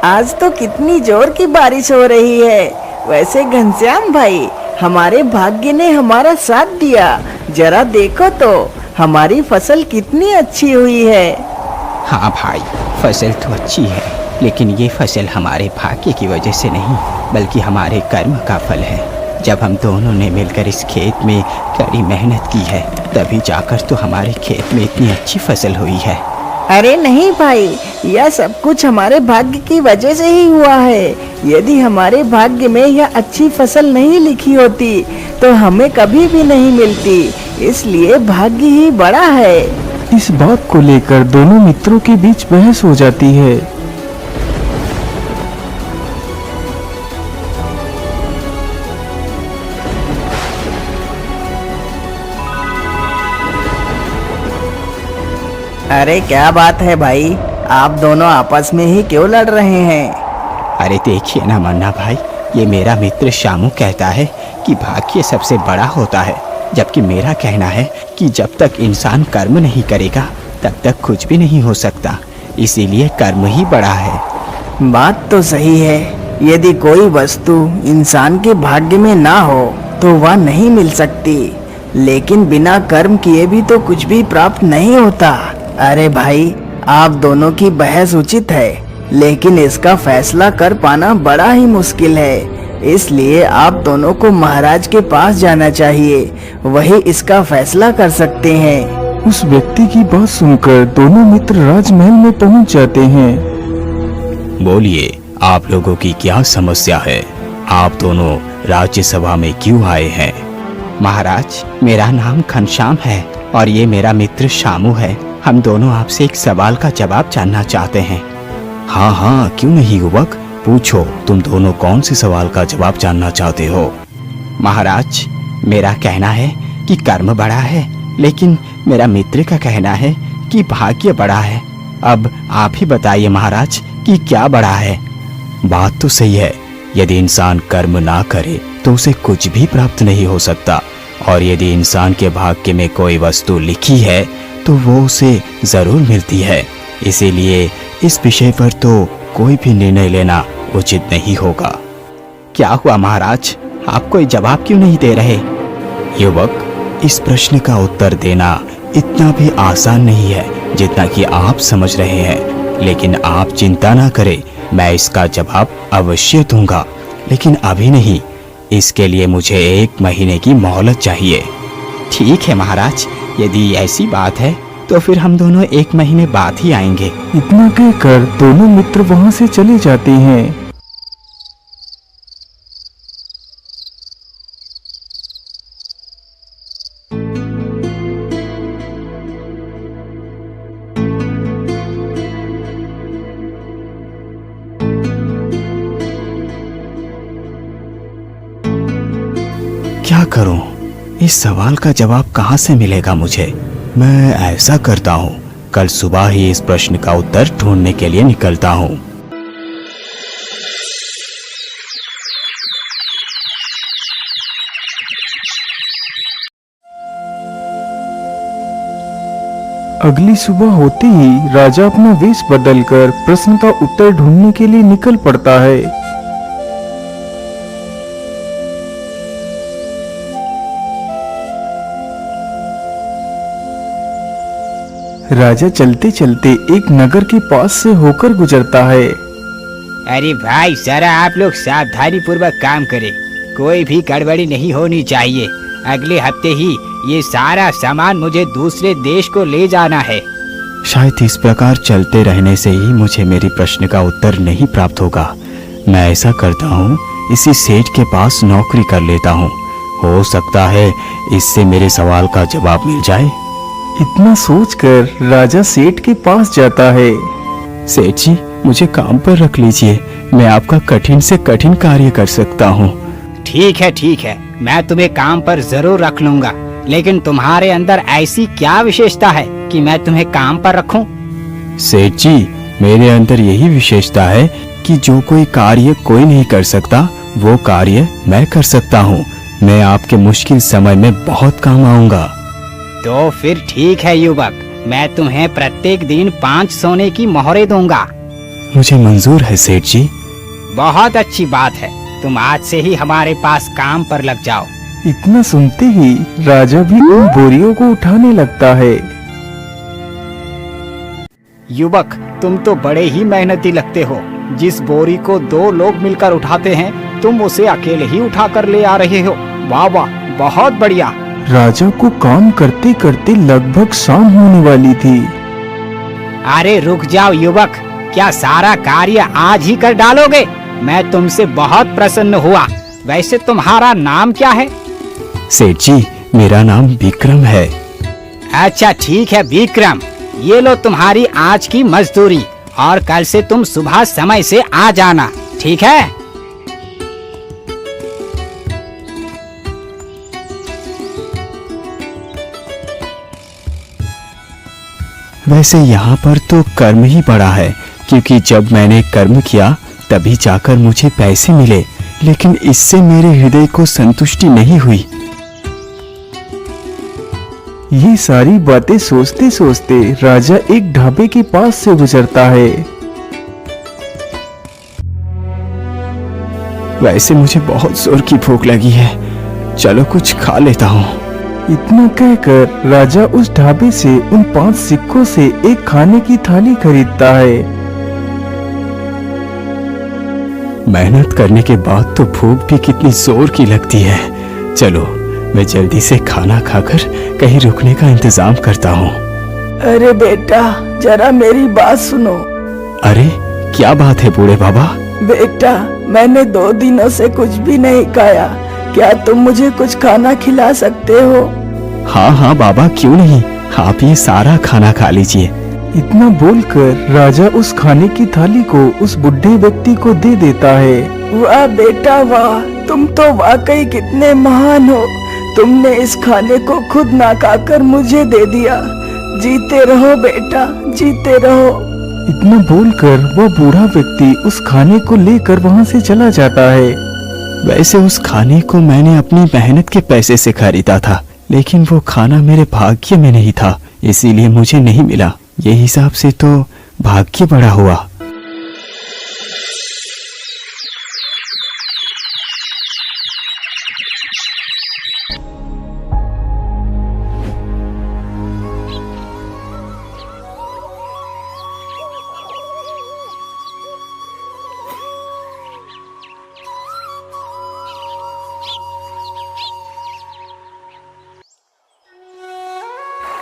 आज तो कितनी जोर की बारिश हो रही है। वैसे घनश्याम भाई, हमारे भाग्य ने हमारा साथ दिया। जरा देखो तो हमारी फसल कितनी अच्छी हुई है। हाँ भाई, फसल तो अच्छी है, लेकिन ये फसल हमारे भाग्य की वजह से नहीं बल्कि हमारे कर्म का फल है। जब हम दोनों ने मिलकर इस खेत में कड़ी मेहनत की है, तभी जाकर तो हमारे खेत में इतनी अच्छी फसल हुई है। अरे नहीं भाई, यह सब कुछ हमारे भाग्य की वजह से ही हुआ है। यदि हमारे भाग्य में यह अच्छी फसल नहीं लिखी होती तो हमें कभी भी नहीं मिलती। इसलिए भाग्य ही बड़ा है। इस बात को लेकर दोनों मित्रों के बीच बहस हो जाती है। अरे क्या बात है भाई, आप दोनों आपस में ही क्यों लड़ रहे हैं? अरे देखिए ना मन्ना भाई, ये मेरा मित्र शामू कहता है कि भाग्य सबसे बड़ा होता है, जबकि मेरा कहना है कि जब तक इंसान कर्म नहीं करेगा तब तक कुछ भी नहीं हो सकता। इसीलिए कर्म ही बड़ा है। बात तो सही है। यदि कोई वस्तु इंसान के भाग्य में ना हो तो वह नहीं मिल सकती, लेकिन बिना कर्म किए भी तो कुछ भी प्राप्त नहीं होता। अरे भाई, आप दोनों की बहस उचित है, लेकिन इसका फैसला कर पाना बड़ा ही मुश्किल है। इसलिए आप दोनों को महाराज के पास जाना चाहिए, वही इसका फैसला कर सकते हैं। उस व्यक्ति की बात सुनकर दोनों मित्र राजमहल में पहुंच जाते हैं। बोलिए, आप लोगों की क्या समस्या है? आप दोनों राज्यसभा में क्यों आए हैं? महाराज, मेरा नाम घनश्याम है और ये मेरा मित्र शामू है। हम दोनों आपसे एक सवाल का जवाब जानना चाहते हैं। हाँ हाँ, क्यों नहीं युवक, पूछो, तुम दोनों कौन से सवाल का जवाब जानना चाहते हो? महाराज, मेरा कहना है कि कर्म बड़ा है, लेकिन मेरा मित्र का कहना है कि भाग्य बड़ा है। अब आप ही बताइए महाराज कि क्या बड़ा है? बात तो सही है, यदि इंसान कर्म ना करे तो उसे कुछ भी प्राप्त नहीं हो सकता, और यदि इंसान के भाग्य में कोई वस्तु लिखी है तो वो उसे जरूर मिलती है। इसीलिए इस विषय पर तो कोई भी निर्णय लेना उचित नहीं होगा। क्या हुआ महाराज, आप कोई जवाब क्यों नहीं दे रहे? युवक, इस प्रश्न का उत्तर देना इतना भी आसान नहीं है जितना कि आप समझ रहे हैं, लेकिन आप चिंता ना करें, मैं इसका जवाब अवश्य दूंगा, लेकिन अभी नहीं। इसके लिए मुझे 1 महीने की मोहलत चाहिए। ठीक है महाराज, यदि ऐसी बात है तो फिर हम दोनों 1 महीने बाद ही आएंगे। इतना कहकर दोनों मित्र वहां से चले जाते हैं। क्या करूं? इस सवाल का जवाब कहां से मिलेगा मुझे? मैं ऐसा करता हूं, कल सुबह ही इस प्रश्न का उत्तर ढूंढने के लिए निकलता हूं। अगली सुबह होते ही राजा अपना वेश बदलकर प्रश्न का उत्तर ढूंढने के लिए निकल पड़ता है। राजा चलते चलते एक नगर के पास से होकर गुजरता है। अरे भाई, जरा आप लोग सावधानी पूर्वक काम करें, कोई भी गड़बड़ी नहीं होनी चाहिए। अगले हफ्ते ही ये सारा सामान मुझे दूसरे देश को ले जाना है। शायद इस प्रकार चलते रहने से ही मुझे मेरी प्रश्न का उत्तर नहीं प्राप्त होगा। मैं ऐसा करता हूँ, इसी सेठ के पास नौकरी कर लेता हूँ, हो सकता है इससे मेरे सवाल का जवाब मिल जाए। इतना सोचकर राजा सेठ के पास जाता है। सेठ जी, मुझे काम पर रख लीजिए, मैं आपका कठिन से कठिन कार्य कर सकता हूँ। ठीक है, मैं तुम्हें काम पर जरूर रख लूंगा, लेकिन तुम्हारे अंदर ऐसी क्या विशेषता है कि मैं तुम्हें काम पर रखूं? सेठ जी, मेरे अंदर यही विशेषता है कि जो कोई कार्य कोई नहीं कर सकता, वो कार्य मैं कर सकता हूँ। मैं आपके मुश्किल समय में बहुत काम आऊंगा। तो फिर ठीक है युवक, मैं तुम्हें प्रत्येक दिन 5 सोने की मोहरें दूंगा। मुझे मंजूर है सेठ जी। बहुत अच्छी बात है, तुम आज से ही हमारे पास काम पर लग जाओ। इतना सुनते ही राजा भी उन बोरियों को उठाने लगता है। युवक, तुम तो बड़े ही मेहनती लगते हो। जिस बोरी को 2 लोग मिलकर उठाते हैं, तुम उसे अकेले ही उठा कर ले आ रहे हो। वाह वाह, बहुत बढ़िया। राजा को काम करते करते लगभग शाम होने वाली थी। अरे रुक जाओ युवक, क्या सारा कार्य आज ही कर डालोगे? मैं तुमसे बहुत प्रसन्न हुआ। वैसे तुम्हारा नाम क्या है? सेठ जी, मेरा नाम विक्रम है। अच्छा ठीक है विक्रम, ये लो तुम्हारी आज की मजदूरी, और कल से तुम सुबह समय से आ जाना, ठीक है? वैसे यहाँ पर तो कर्म ही पड़ा है, क्योंकि जब मैंने कर्म किया तभी जाकर मुझे पैसे मिले, लेकिन इससे मेरे हृदय को संतुष्टि नहीं हुई। ये सारी बातें सोचते सोचते राजा एक ढाबे के पास से गुजरता है। वैसे मुझे बहुत जोर की भूख लगी है, चलो कुछ खा लेता हूँ। इतना कहकर राजा उस ढाबे से उन 5 सिक्कों से एक खाने की थाली खरीदता है। मेहनत करने के बाद तो भूख भी कितनी जोर की लगती है। चलो मैं जल्दी से खाना खाकर कहीं रुकने का इंतजाम करता हूँ। अरे बेटा, जरा मेरी बात सुनो। अरे क्या बात है बूढ़े बाबा? बेटा, मैंने 2 दिनों से कुछ भी नहीं खाया। क्या तुम मुझे कुछ खाना खिला सकते हो? हाँ हाँ बाबा, क्यों नहीं, आप ये सारा खाना खा लीजिए। इतना बोलकर राजा उस खाने की थाली को उस बुढ़े व्यक्ति को दे देता है। वाह बेटा वाह, तुम तो वाकई कितने महान हो। तुमने इस खाने को खुद ना खाकर मुझे दे दिया। जीते रहो बेटा, जीते रहो। इतना बोलकर वो बूढ़ा व्यक्ति उस खाने को लेकर वहाँ से चला जाता है। वैसे उस खाने को मैंने अपनी मेहनत के पैसे से खरीदा था, लेकिन वो खाना मेरे भाग्य में नहीं था, इसीलिए मुझे नहीं मिला। ये हिसाब से तो भाग्य बड़ा हुआ।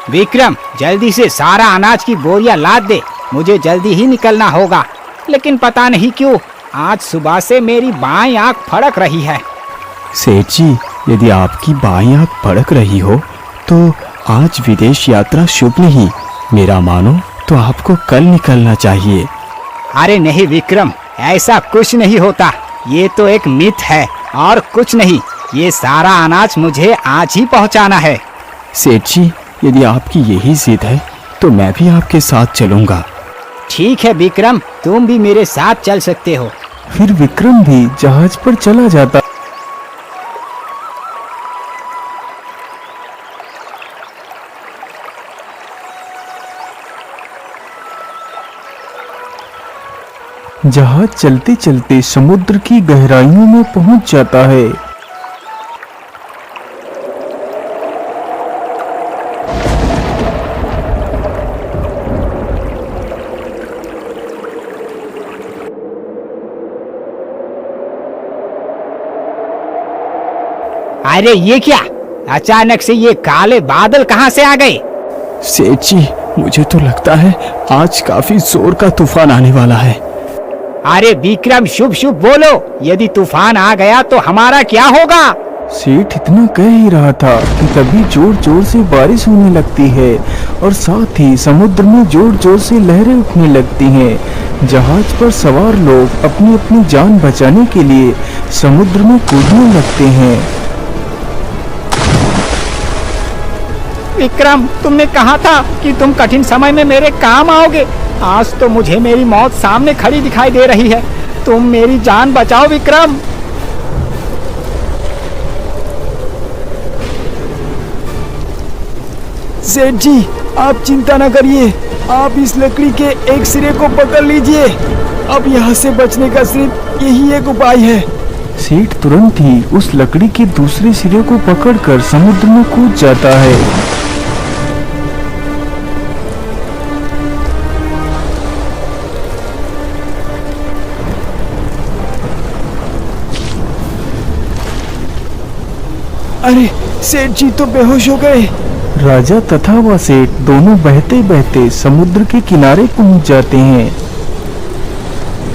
विक्रम, जल्दी से सारा अनाज की बोरियां लाद दे, मुझे जल्दी ही निकलना होगा। लेकिन पता नहीं क्यों आज सुबह से मेरी बाईं आंख फड़क रही है। सेठ जी, यदि आपकी बाईं आंख फड़क रही हो तो आज विदेश यात्रा शुभ नहीं। मेरा मानो तो आपको कल निकलना चाहिए। अरे नहीं विक्रम, ऐसा कुछ नहीं होता। ये तो एक मिथ है और कुछ नहीं। ये सारा अनाज मुझे आज ही पहुंचाना है। सेठ जी, यदि आपकी यही जिद है तो मैं भी आपके साथ चलूंगा। ठीक है विक्रम, तुम भी मेरे साथ चल सकते हो। फिर विक्रम भी जहाज पर चला जाता। जहाज चलते चलते समुद्र की गहराइयों में पहुंच जाता है। अरे ये क्या, अचानक से ये काले बादल कहाँ से आ गए? सेठ जी, मुझे तो लगता है आज काफी जोर का तूफान आने वाला है। अरे विक्रम, शुभ शुभ बोलो। यदि तूफान आ गया तो हमारा क्या होगा? सेठ इतना कह ही रहा था कि तभी जोर जोर से बारिश होने लगती है और साथ ही समुद्र में जोर जोर से लहरें उठने लगती हैं। जहाज पर सवार लोग अपनी अपनी जान बचाने के लिए समुद्र में कूदने लगते हैं। विक्रम, तुमने कहा था कि तुम कठिन समय में मेरे काम आओगे। आज तो मुझे मेरी मौत सामने खड़ी दिखाई दे रही है। तुम मेरी जान बचाओ विक्रम। सेठ जी, आप चिंता न करिए। आप इस लकड़ी के एक सिरे को पकड़ लीजिए। अब यहाँ से बचने का सिर्फ यही एक उपाय है। सेठ तुरंत ही उस लकड़ी के दूसरे सिरे को पकड़कर समुद्र में कूद जाता है। अरे सेठ जी तो बेहोश हो गए। राजा तथा वह सेठ दोनों बहते बहते समुद्र के किनारे पहुंच जाते हैं।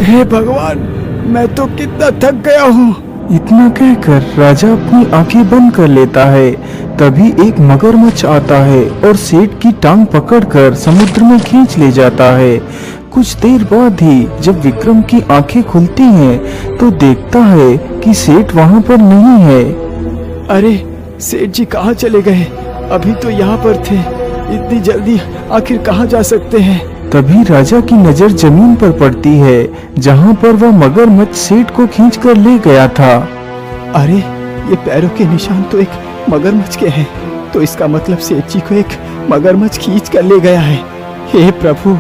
हे भगवान, मैं तो कितना थक गया हूँ। इतना कहकर राजा अपनी आंखें बंद कर लेता है। तभी एक मगरमच्छ आता है और सेठ की टांग पकड़कर समुद्र में खींच ले जाता है। कुछ देर बाद ही जब विक्रम की आंखें खुलती हैं तो देखता है कि सेठ वहाँ पर नहीं है। अरे सेठ जी कहाँ चले गए? अभी तो यहाँ पर थे, इतनी जल्दी आखिर कहाँ जा सकते हैं? तभी राजा की नजर जमीन पर पड़ती है जहाँ पर वह मगरमच्छ सेठ को खींचकर ले गया था। अरे ये पैरों के निशान तो एक मगरमच्छ के हैं, तो इसका मतलब सेठ जी को एक मगरमच्छ खींच कर ले गया है। हे प्रभु,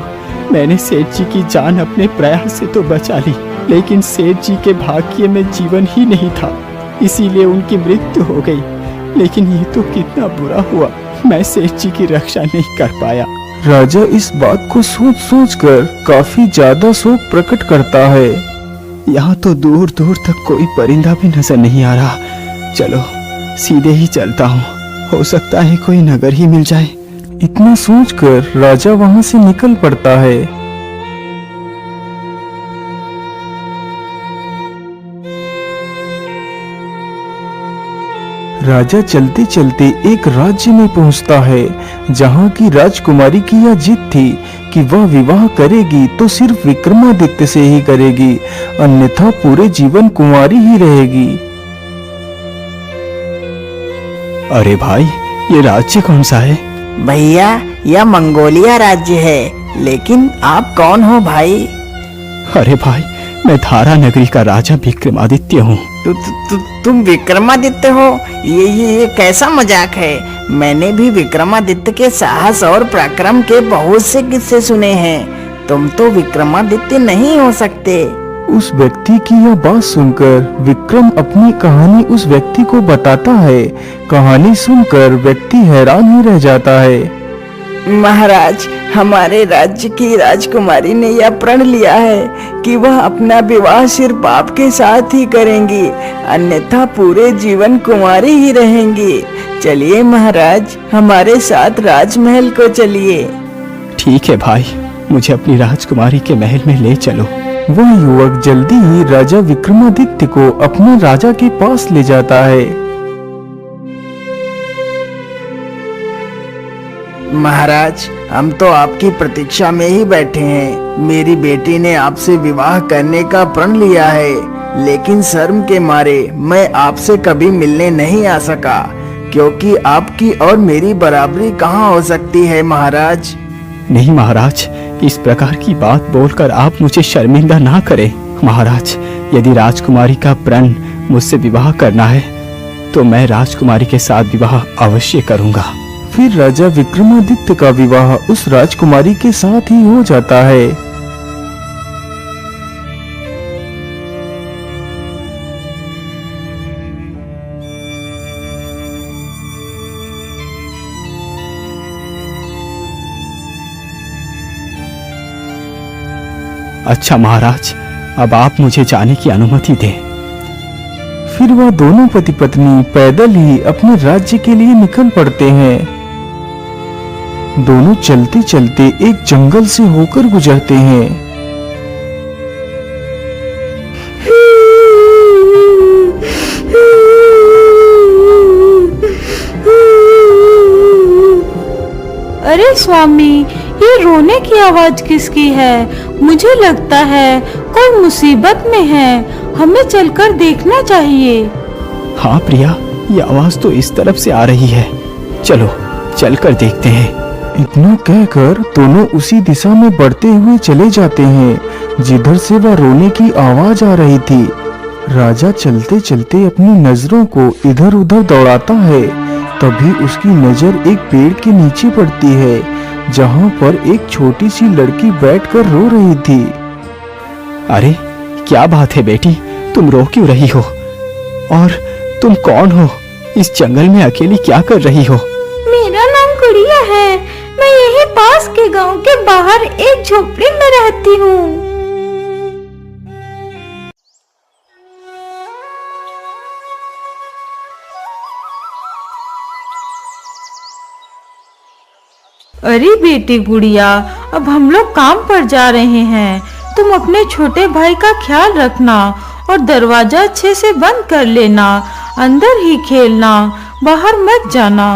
मैंने सेठ जी की जान अपने प्रयास से तो बचा ली, लेकिन सेठ जी के भाग्य में जीवन ही नहीं था, इसीलिए उनकी मृत्यु हो गई। लेकिन ये तो कितना बुरा हुआ, मैं सेठ जी की रक्षा नहीं कर पाया। राजा इस बात को सोच सोच कर काफी ज्यादा शोक प्रकट करता है। यहाँ तो दूर दूर तक कोई परिंदा भी नजर नहीं आ रहा। चलो सीधे ही चलता हूँ, हो सकता है कोई नगर ही मिल जाए। इतना सोचकर राजा वहाँ से निकल पड़ता है। राजा चलते चलते एक राज्य में पहुंचता है जहां की राजकुमारी की यह जिद थी कि वह विवाह करेगी तो सिर्फ विक्रमादित्य से ही करेगी, अन्यथा पूरे जीवन कुंवारी ही रहेगी। अरे भाई, ये राज्य कौन सा है? भैया यह मंगोलिया राज्य है, लेकिन आप कौन हो भाई? अरे भाई, मैं धारा नगरी का राजा विक्रमादित्य हूँ। तुम विक्रमादित्य हो? ये कैसा मजाक है? मैंने भी विक्रमादित्य के साहस और पराक्रम के बहुत से किस्से सुने हैं। तुम तो विक्रमादित्य नहीं हो सकते। उस व्यक्ति की यह बात सुनकर विक्रम अपनी कहानी उस व्यक्ति को बताता है। कहानी सुनकर व्यक्ति हैरान ही रह जाता है। महाराज, हमारे राज्य की राजकुमारी ने यह प्रण लिया है कि वह अपना विवाह सिर्फ आपके साथ ही करेंगी, अन्यथा पूरे जीवन कुंवारी ही रहेंगी। चलिए महाराज, हमारे साथ राजमहल को चलिए। ठीक है भाई, मुझे अपनी राजकुमारी के महल में ले चलो। वह युवक जल्दी ही राजा विक्रमादित्य को अपने राजा के पास ले जाता है। महाराज, हम तो आपकी प्रतीक्षा में ही बैठे हैं। मेरी बेटी ने आपसे विवाह करने का प्रण लिया है, लेकिन शर्म के मारे मैं आपसे कभी मिलने नहीं आ सका, क्योंकि आपकी और मेरी बराबरी कहाँ हो सकती है महाराज। नहीं महाराज, इस प्रकार की बात बोलकर आप मुझे शर्मिंदा ना करें। महाराज, यदि राजकुमारी का प्रण मुझसे विवाह करना है तो मैं राजकुमारी के साथ विवाह अवश्य करूंगा। फिर राजा विक्रमादित्य का विवाह उस राजकुमारी के साथ ही हो जाता है। अच्छा महाराज, अब आप मुझे जाने की अनुमति दें। फिर वह दोनों पति पत्नी पैदल ही अपने राज्य के लिए निकल पड़ते हैं। दोनों चलते चलते एक जंगल से होकर गुजरते हैं। अरे स्वामी, ये रोने की आवाज किसकी है? मुझे लगता है कोई मुसीबत में है, हमें चलकर देखना चाहिए। हाँ प्रिया, ये आवाज तो इस तरफ से आ रही है, चलो चलकर देखते हैं। इतना कहकर दोनों उसी दिशा में बढ़ते हुए चले जाते हैं जिधर से वह रोने की आवाज आ रही थी। राजा चलते चलते अपनी नजरों को इधर उधर दौड़ाता है। तभी उसकी नजर एक पेड़ के नीचे पड़ती है जहां पर एक छोटी सी लड़की बैठकर रो रही थी। अरे क्या बात है बेटी, तुम रो क्यों रही हो? और तुम कौन हो? इस जंगल में अकेली क्या कर रही हो? मेरा नाम गुड़िया है। मैं यही पास के गांव के बाहर एक झोपड़ी में रहती हूँ। अरे बेटी गुड़िया, अब हम लोग काम पर जा रहे हैं। तुम अपने छोटे भाई का ख्याल रखना और दरवाजा अच्छे से बंद कर लेना। अंदर ही खेलना, बाहर मत जाना।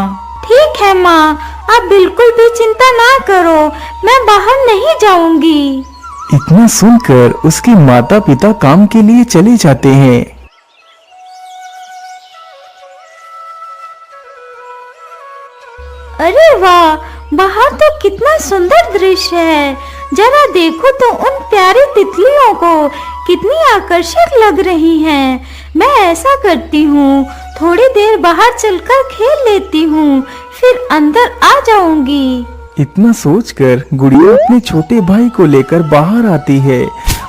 ठीक है माँ, आप बिल्कुल भी चिंता ना करो, मैं बाहर नहीं जाऊंगी। इतना सुनकर उसके माता पिता काम के लिए चले जाते हैं। अरे वाह, बाहर तो कितना सुंदर दृश्य है। जरा देखो तो उन प्यारी तितलियों को, कितनी आकर्षक लग रही हैं। मैं ऐसा करती हूँ, थोड़ी देर बाहर चलकर खेल लेती हूँ, फिर अंदर आ जाऊंगी। इतना सोचकर गुड़िया अपने छोटे भाई को लेकर बाहर आती है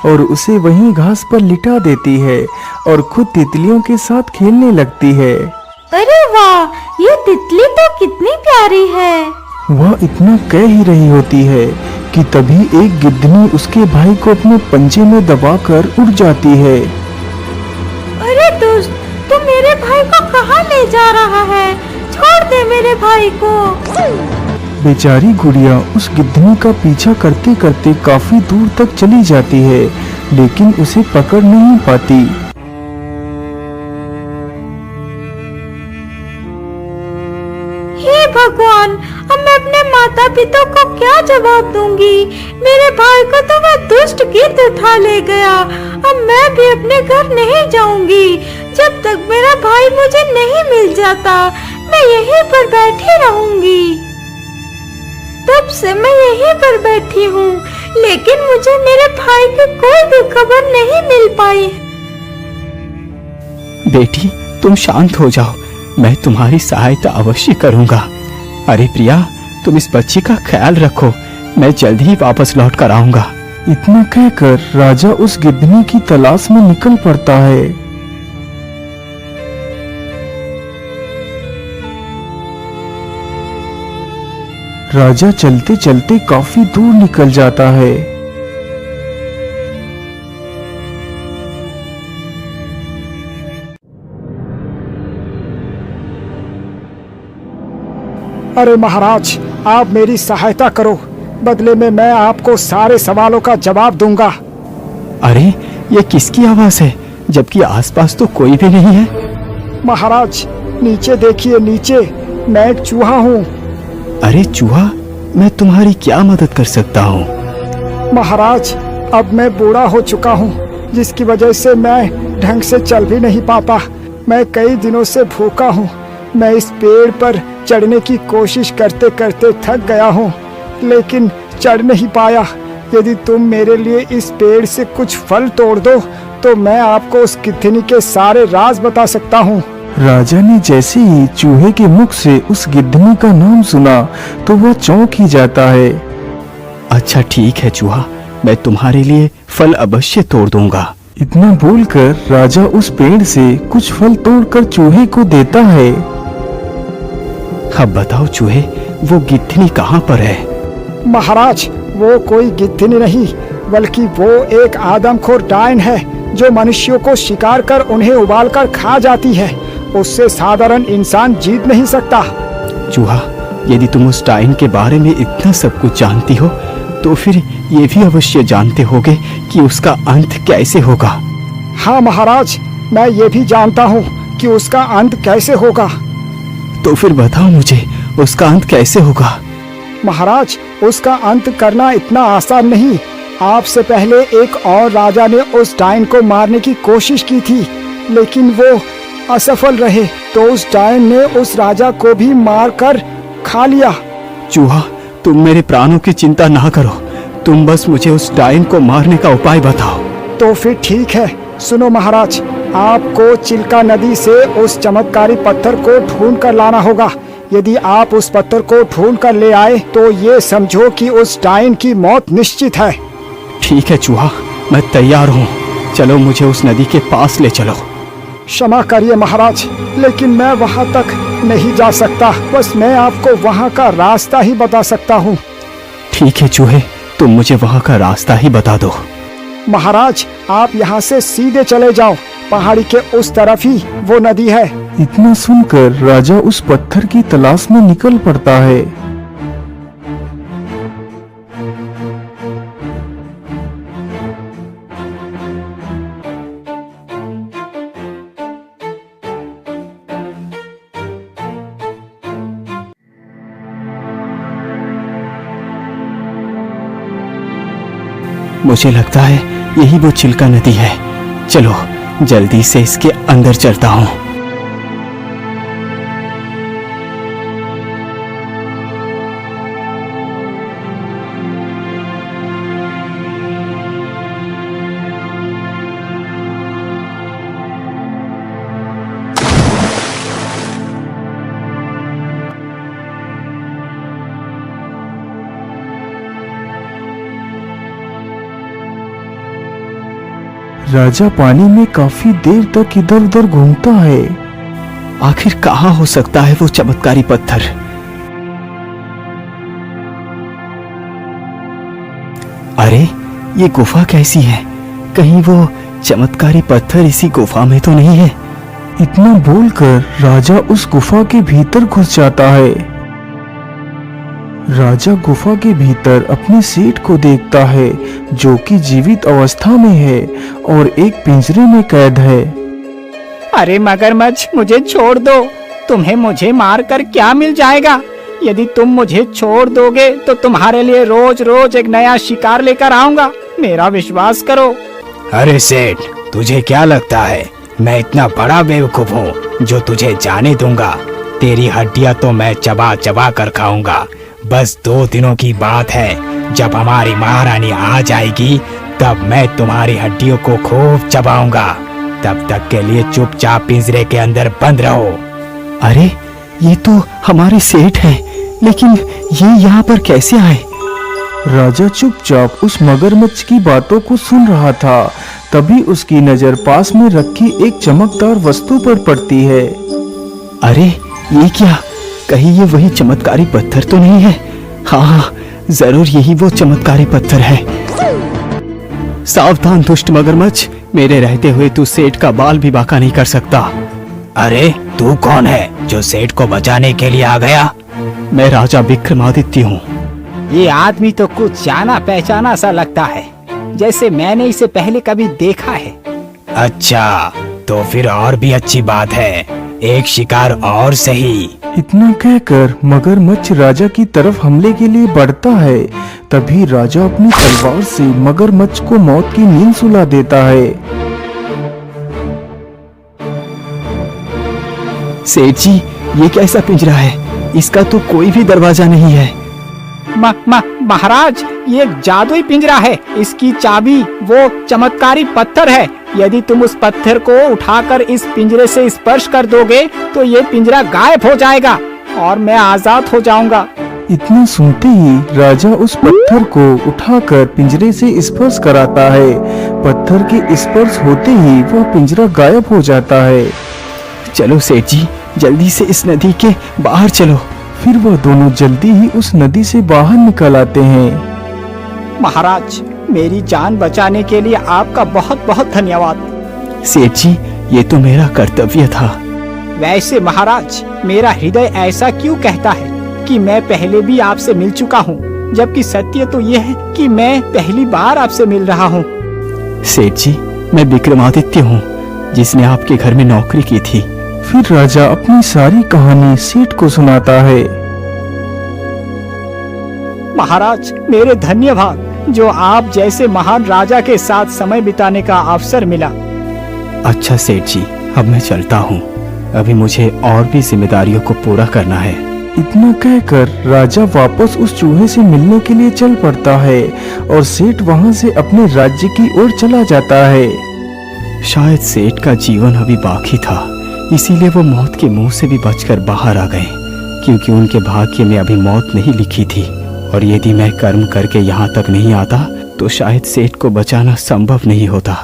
और उसे वहीं घास पर लिटा देती है और खुद तितलियों के साथ खेलने लगती है। अरे वाह, ये तितली तो कितनी प्यारी है। वह इतना कह ही रही होती है कि तभी एक गिद्धनी उसके भाई को अपने पंजे में दबाकर उड़ जाती है। अरे दोस्त, तू मेरे भाई को कहाँ ले जा रहा है? छोड़ दे मेरे भाई को। बेचारी गुड़िया उस गिद्धनी का पीछा करते करते काफी दूर तक चली जाती है, लेकिन उसे पकड़ नहीं पाती। हे भगवान, अब मैं अपने माता पिता को क्या जवाब दूंगी? मेरे भाई को तो वह दुष्ट गिद्ध उठा ले गया। अब मैं भी अपने घर नहीं जाऊंगी। जब तक मेरा भाई मुझे नहीं मिल जाता, मैं यहीं पर बैठी रहूंगी। तब से मैं यहीं पर बैठी हूँ, लेकिन मुझे मेरे भाई की कोई भी खबर नहीं मिल पाई। बेटी तुम शांत हो जाओ, मैं तुम्हारी सहायता अवश्य करूंगा। अरे प्रिया, तुम इस बच्ची का ख्याल रखो, मैं जल्द ही वापस लौट कर आऊंगा। इतना कहकर राजा उस गिद्धनी की तलाश में निकल पड़ता है। राजा चलते चलते काफी दूर निकल जाता है। अरे महाराज, आप मेरी सहायता करो, बदले में मैं आपको सारे सवालों का जवाब दूंगा। अरे ये किसकी आवाज है, जबकि आसपास तो कोई भी नहीं है? महाराज नीचे देखिए, नीचे मैं एक चूहा हूँ। अरे चूहा, मैं तुम्हारी क्या मदद कर सकता हूँ? महाराज, अब मैं बूढ़ा हो चुका हूँ, जिसकी वजह से मैं ढंग से चल भी नहीं पाता। मैं कई दिनों से भूखा हूँ। मैं इस पेड़ पर चढ़ने की कोशिश करते करते थक गया हूँ, लेकिन चढ़ नहीं पाया। यदि तुम मेरे लिए इस पेड़ से कुछ फल तोड़ दो, तो मैं आपको उस गिद्धनी के सारे राज बता सकता हूँ। राजा ने जैसे ही चूहे के मुख से उस गिद्धनी का नाम सुना, तो वह चौंक ही जाता है। अच्छा ठीक है चूहा, मैं तुम्हारे लिए फल अवश्य तोड़ दूंगा। इतना बोलकर राजा उस पेड़ से कुछ फल तोड़कर चूहे को देता है। अब बताओ चूहे, वो गिद्धनी कहाँ पर है? महाराज, वो कोई गिद्धनी नहीं, बल्कि वो एक आदमखोर डायन है, जो मनुष्यों को शिकार कर उन्हें उबालकर खा जाती है। उससे साधारण इंसान जीत नहीं सकता। चूहा, यदि तुम उस डायन के बारे में इतना सब कुछ जानती हो, तो फिर ये भी अवश्य जानते होगे कि उसका अंत कैसे होगा। हाँ महाराज, मैं ये भी जानता हूँ कि उसका अंत कैसे होगा। तो फिर बताओ मुझे, उसका अंत कैसे होगा? महाराज, उसका अंत करना इतना आसान नहीं। आपसे पहले एक और राजा ने उस डायन को मारने की कोशिश की थी, लेकिन वो असफल रहे, तो उस डायन ने उस राजा को भी मारकर खा लिया। चूहा, तुम मेरे प्राणों की चिंता ना करो, तुम बस मुझे उस डायन को मारने का उपाय बताओ। तो फिर ठीक है, सुनो महाराज, आपको चिल्का नदी से उस चमत्कारी पत्थर को ढूंढ कर लाना होगा। यदि आप उस पत्थर को ढूंढ कर ले आए, तो ये समझो कि उस डायन की मौत निश्चित है। ठीक है चूहा, मैं तैयार हूँ। चलो मुझे उस नदी के पास ले चलो। क्षमा करिए महाराज, लेकिन मैं वहां तक नहीं जा सकता। बस मैं आपको वहां का रास्ता ही बता सकता हूँ। ठीक है चूहे, तुम मुझे वहां का रास्ता ही बता दो। महाराज, आप यहाँ से सीधे चले जाओ, पहाड़ी के उस तरफ ही वो नदी है। इतना सुनकर राजा उस पत्थर की तलाश में निकल पड़ता है। मुझे लगता है यही वो चिल्का नदी है। चलो जल्दी से इसके अंदर चलता हूँ। राजा पानी में काफी देर तक इधर उधर घूमता है। आखिर कहाँ हो सकता है वो चमत्कारी पत्थर? अरे ये गुफा कैसी है? कहीं वो चमत्कारी पत्थर इसी गुफा में तो नहीं है? इतना बोलकर राजा उस गुफा के भीतर घुस जाता है। राजा गुफा के भीतर अपने सेठ को देखता है, जो कि जीवित अवस्था में है और एक पिंजरे में कैद है। अरे मगरमच्छ, मुझे छोड़ दो। तुम्हें मुझे मारकर क्या मिल जाएगा? यदि तुम मुझे छोड़ दोगे तो तुम्हारे लिए रोज रोज एक नया शिकार लेकर आऊंगा। मेरा विश्वास करो। अरे सेठ, तुझे क्या लगता है मैं इतना बड़ा बेवकूफ हूँ जो तुझे जाने दूंगा? तेरी हड्डियां तो मैं चबा चबा कर खाऊंगा। बस 2 दिनों की बात है, जब हमारी महारानी आ जाएगी तब मैं तुम्हारी हड्डियों को खूब चबाऊंगा। तब तक के लिए चुपचाप पिंजरे के अंदर बंद रहो। अरे ये तो हमारे सेठ हैं, लेकिन ये यहाँ पर कैसे आए? राजा चुपचाप उस मगरमच्छ की बातों को सुन रहा था। तभी उसकी नजर पास में रखी एक चमकदार वस्तु पर पड़ती है। अरे ये क्या? कहीं ये वही चमत्कारी पत्थर तो नहीं है? हाँ, जरूर यही वो चमत्कारी पत्थर है। सावधान दुष्ट मगरमच्छ, मेरे रहते हुए तू सेठ का बाल भी बांका नहीं कर सकता। अरे तू कौन है जो सेठ को बचाने के लिए आ गया? मैं राजा विक्रमादित्य हूँ। ये आदमी तो कुछ जाना पहचाना सा लगता है, जैसे मैंने इसे पहले कभी देखा है। अच्छा, तो फिर और भी अच्छी बात है। एक शिकार और सही। इतना कहकर मगरमच्छ राजा की तरफ हमले के लिए बढ़ता है। तभी राजा अपनी तलवार से मगरमच्छ को मौत की नींद सुला देता है। सेठ जी, ये कैसा पिंजरा है? इसका तो कोई भी दरवाजा नहीं है। महाराज, ये एक जादुई पिंजरा है। इसकी चाबी वो चमत्कारी पत्थर है। यदि तुम उस पत्थर को उठाकर इस पिंजरे से स्पर्श कर दोगे तो ये पिंजरा गायब हो जाएगा और मैं आजाद हो जाऊंगा। इतना सुनते ही राजा उस पत्थर को उठाकर पिंजरे से स्पर्श कराता है। पत्थर के स्पर्श होते ही वह पिंजरा गायब हो जाता है। चलो सेठ जी, जल्दी से इस नदी के बाहर चलो। फिर वह दोनों जल्दी ही उस नदी से बाहर निकल आते हैं। महाराज, मेरी जान बचाने के लिए आपका बहुत बहुत धन्यवाद। सेठ जी, ये तो मेरा कर्तव्य था। वैसे महाराज, मेरा हृदय ऐसा क्यों कहता है कि मैं पहले भी आपसे मिल चुका हूँ, जबकि सत्य तो ये है कि मैं पहली बार आपसे मिल रहा हूँ। सेठ जी, मैं विक्रमादित्य हूँ, जिसने आपके घर में नौकरी की थी। फिर राजा अपनी सारी कहानी सेठ को सुनाता है। महाराज, मेरे धन्य भाग जो आप जैसे महान राजा के साथ समय बिताने का अवसर मिला। अच्छा सेठ जी, अब मैं चलता हूँ। अभी मुझे और भी जिम्मेदारियों को पूरा करना है। इतना कहकर राजा वापस उस चूहे से मिलने के लिए चल पड़ता है और सेठ वहां से अपने राज्य की ओर चला जाता है। शायद सेठ का जीवन अभी बाकी था, इसीलिए वो मौत के मुंह से भी बचकर बाहर आ गए, क्योंकि उनके भाग्य में अभी मौत नहीं लिखी थी। और यदि मैं कर्म करके यहाँ तक नहीं आता तो शायद सेठ को बचाना संभव नहीं होता।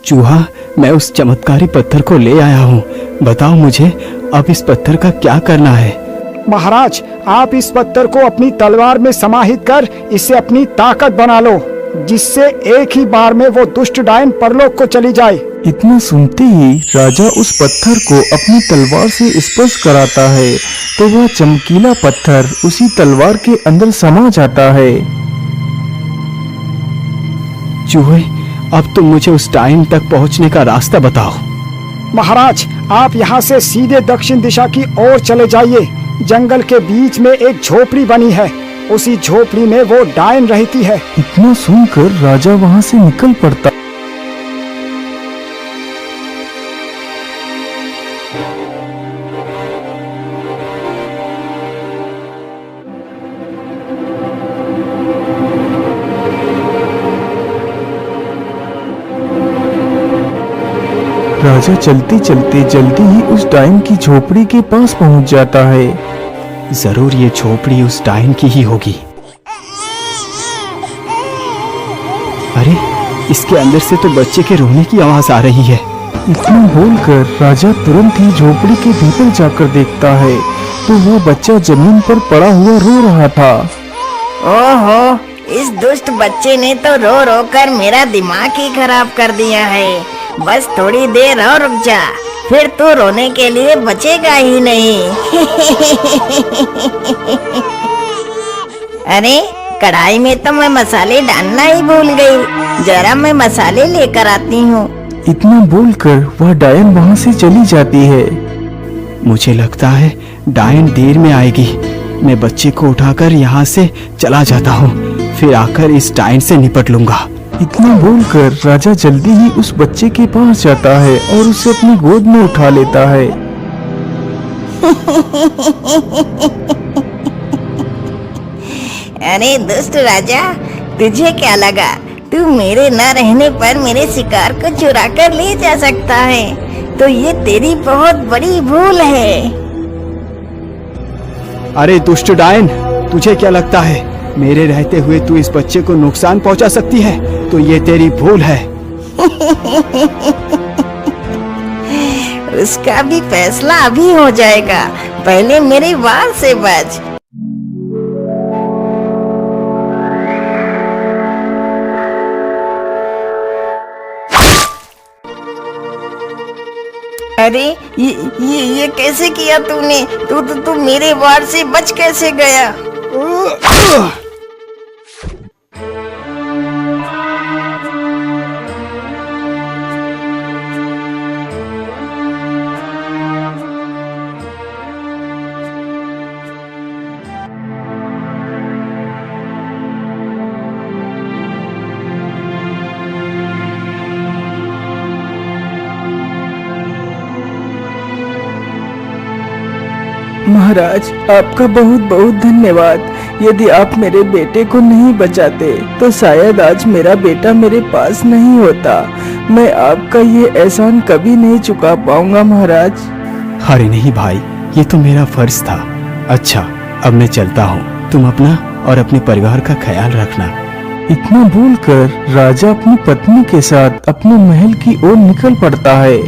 चूहा, मैं उस चमत्कारी पत्थर को ले आया हूँ। बताओ मुझे अब इस पत्थर का क्या करना है। महाराज, आप इस पत्थर को अपनी तलवार में समाहित कर इसे अपनी ताकत बना लो, जिससे एक ही बार में वो दुष्ट डायन परलोक को चली जाए। इतना सुनते ही राजा उस पत्थर को अपनी तलवार से स्पर्श कराता है तो वह चमकीला पत्थर उसी तलवार के अंदर समा जाता है। चूहे, अब तुम मुझे उस डायन तक पहुंचने का रास्ता बताओ। महाराज, आप यहाँ से सीधे दक्षिण दिशा की ओर चले जाइए। जंगल के बीच में एक झोपड़ी बनी है, उसी झोपड़ी में वो डायन रहती है। इतना सुनकर राजा वहाँ से निकल पड़ता। राजा चलते चलते जल्दी ही उस डायन की झोपड़ी के पास पहुंच जाता है। जरूर ये झोपड़ी उस डायन की ही होगी। अरे, इसके अंदर से तो बच्चे के रोने की आवाज आ रही है। इतना बोलकर राजा तुरंत ही झोपड़ी के भीतर जाकर देखता है तो वह बच्चा जमीन पर पड़ा हुआ रो रहा था। ओहो, इस दुष्ट बच्चे ने तो रो रो कर मेरा दिमाग ही खराब कर दिया है। बस थोड़ी देर और रुक जा, फिर तू रोने के लिए बचेगा ही नहीं। अरे, कढ़ाई में तो मैं मसाले डालना ही भूल गई। जरा मैं मसाले लेकर आती हूँ। इतना बोलकर वह डायन वहाँ से चली जाती है। मुझे लगता है डायन देर में आएगी। मैं बच्चे को उठाकर यहाँ से चला जाता हूँ, फिर आकर इस डायन से निपट लूंगा। इतना बोलकर राजा जल्दी ही उस बच्चे के पास जाता है और उसे अपनी गोद में उठा लेता है। अरे दुष्ट राजा, तुझे क्या लगा तू मेरे न रहने पर मेरे शिकार को चुरा कर ले जा सकता है? तो ये तेरी बहुत बड़ी भूल है। अरे दुष्ट डायन, तुझे क्या लगता है मेरे रहते हुए तू इस बच्चे को नुकसान पहुंचा सकती है? तो ये तेरी भूल है। उसका भी फैसला अभी हो जाएगा, पहले मेरे वार से बच। अरे, ये कैसे किया तूने? तू मेरे वार से बच कैसे गया? महाराज, आपका बहुत बहुत धन्यवाद। यदि आप मेरे बेटे को नहीं बचाते तो शायद आज मेरा बेटा मेरे पास नहीं होता। मैं आपका ये एहसान कभी नहीं चुका पाऊंगा महाराज। अरे नहीं भाई, ये तो मेरा फर्ज था। अच्छा, अब मैं चलता हूँ। तुम अपना और अपने परिवार का ख्याल रखना। इतना बोलकर राजा अपनी पत्नी के साथ अपने महल की ओर निकल पड़ता है।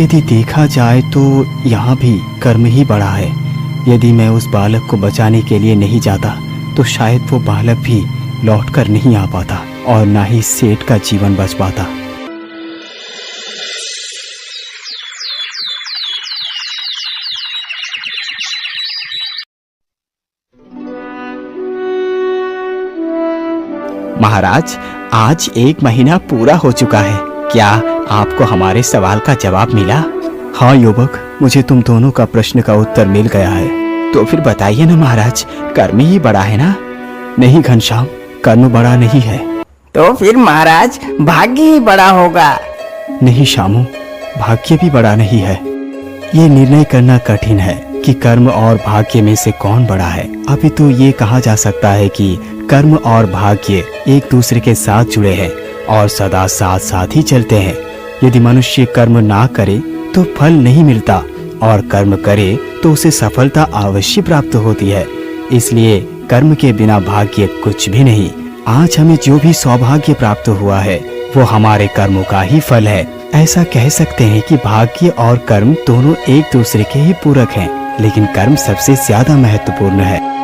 यदि देखा जाए तो यहाँ भी कर्म ही बड़ा है। यदि मैं उस बालक को बचाने के लिए नहीं जाता तो शायद वो बालक भी लौटकर नहीं आ पाता और ना ही सेठ का जीवन बच पाता। महाराज, आज 1 महीना पूरा हो चुका है। क्या आपको हमारे सवाल का जवाब मिला? हाँ युवक, मुझे तुम दोनों का प्रश्न का उत्तर मिल गया है। तो फिर बताइए ना महाराज, कर्म ही बड़ा है ना? नहीं घनश्याम, कर्म बड़ा नहीं है। तो फिर महाराज, भाग्य ही बड़ा होगा। नहीं शामू, भाग्य भी बड़ा नहीं है। ये निर्णय करना कठिन है कि कर्म और भाग्य में से कौन बड़ा है। अभी तो ये कहा जा सकता है कि कर्म और भाग्य एक दूसरे के साथ जुड़े हैं और सदा साथ साथ ही चलते हैं। यदि मनुष्य कर्म ना करे तो फल नहीं मिलता और कर्म करे तो उसे सफलता अवश्य प्राप्त होती है। इसलिए कर्म के बिना भाग्य कुछ भी नहीं। आज हमें जो भी सौभाग्य प्राप्त हुआ है वो हमारे कर्मों का ही फल है। ऐसा कह सकते हैं कि भाग्य और कर्म दोनों एक दूसरे के ही पूरक हैं, लेकिन कर्म सबसे ज्यादा महत्वपूर्ण है।